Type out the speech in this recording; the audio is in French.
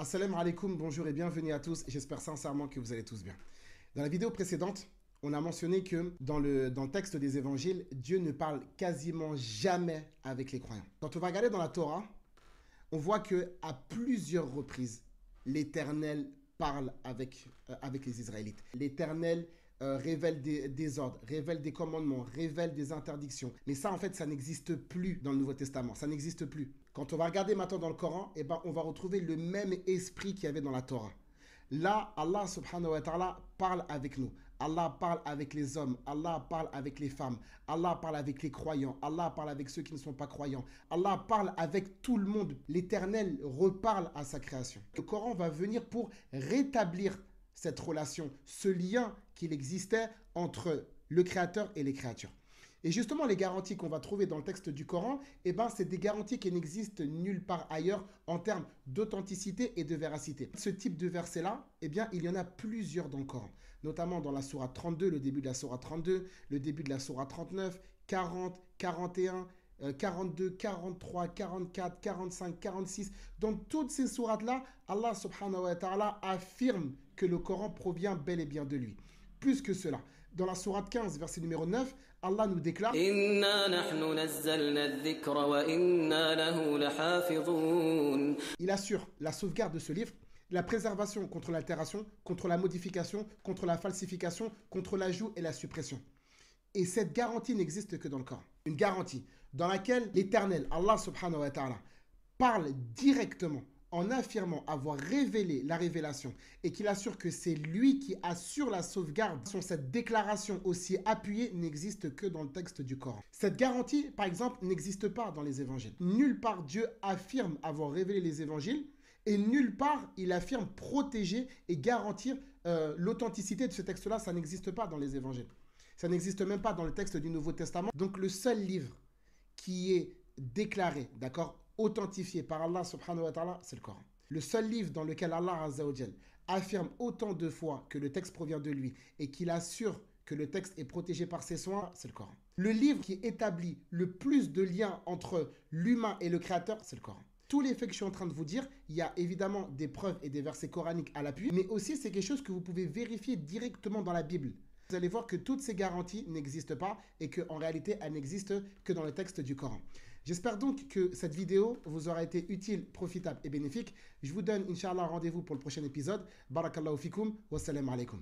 Assalamu alaikum, bonjour et bienvenue à tous. J'espère sincèrement que vous allez tous bien. Dans la vidéo précédente, on a mentionné que dans le texte des évangiles, Dieu ne parle quasiment jamais avec les croyants. Quand on va regarder dans la Torah, on voit qu'à plusieurs reprises, l'Éternel parle avec les Israélites. L'Éternel révèle des ordres, révèle des commandements, révèle des interdictions. Mais ça, en fait, ça n'existe plus dans le Nouveau Testament. Ça n'existe plus. Quand on va regarder maintenant dans le Coran, eh ben, on va retrouver le même esprit qu'il y avait dans la Torah. Là, Allah subhanahu wa ta'ala parle avec nous. Allah parle avec les hommes. Allah parle avec les femmes. Allah parle avec les croyants. Allah parle avec ceux qui ne sont pas croyants. Allah parle avec tout le monde. L'Éternel reparle à sa création. Le Coran va venir pour rétablir cette relation, ce lien qu'il existait entre le Créateur et les créatures. Et justement, les garanties qu'on va trouver dans le texte du Coran, eh ben, c'est des garanties qui n'existent nulle part ailleurs en termes d'authenticité et de véracité. Ce type de verset-là, eh bien, il y en a plusieurs dans le Coran, notamment dans la sourate 32, le début de la sourate 32, le début de la sourate 39, 40, 41, 42, 43, 44, 45, 46. Dans toutes ces sourates-là, Allah subhanahu wa ta'ala affirme que le Coran provient bel et bien de lui. Plus que cela, dans la sourate 15, verset numéro 9, Allah nous déclare il assure la sauvegarde de ce livre, la préservation contre l'altération, contre la modification, contre la falsification, contre l'ajout et la suppression. Et cette garantie n'existe que dans le Coran. Une garantie dans laquelle l'Éternel, Allah subhanahu wa ta'ala, parle directement en affirmant avoir révélé la révélation et qu'il assure que c'est lui qui assure la sauvegarde. Cette déclaration aussi appuyée n'existe que dans le texte du Coran. Cette garantie, par exemple, n'existe pas dans les évangiles. Nulle part Dieu affirme avoir révélé les évangiles et nulle part il affirme protéger et garantir l'authenticité de ce texte-là. Ça n'existe pas dans les évangiles. Ça n'existe même pas dans le texte du Nouveau Testament. Donc le seul livre qui est déclaré, d'accord, authentifié par Allah subhanahu wa ta'ala, c'est le Coran. Le seul livre dans lequel Allah azza wa jal affirme autant de fois que le texte provient de lui et qu'il assure que le texte est protégé par ses soins, c'est le Coran. Le livre qui établit le plus de liens entre l'humain et le Créateur, c'est le Coran. Tous les faits que je suis en train de vous dire, il y a évidemment des preuves et des versets coraniques à l'appui, mais aussi c'est quelque chose que vous pouvez vérifier directement dans la Bible. Vous allez voir que toutes ces garanties n'existent pas et qu'en réalité, elles n'existent que dans le texte du Coran. J'espère donc que cette vidéo vous aura été utile, profitable et bénéfique. Je vous donne, Inch'Allah, rendez-vous pour le prochain épisode. Barakallahu fikoum, wassalamu alaikum.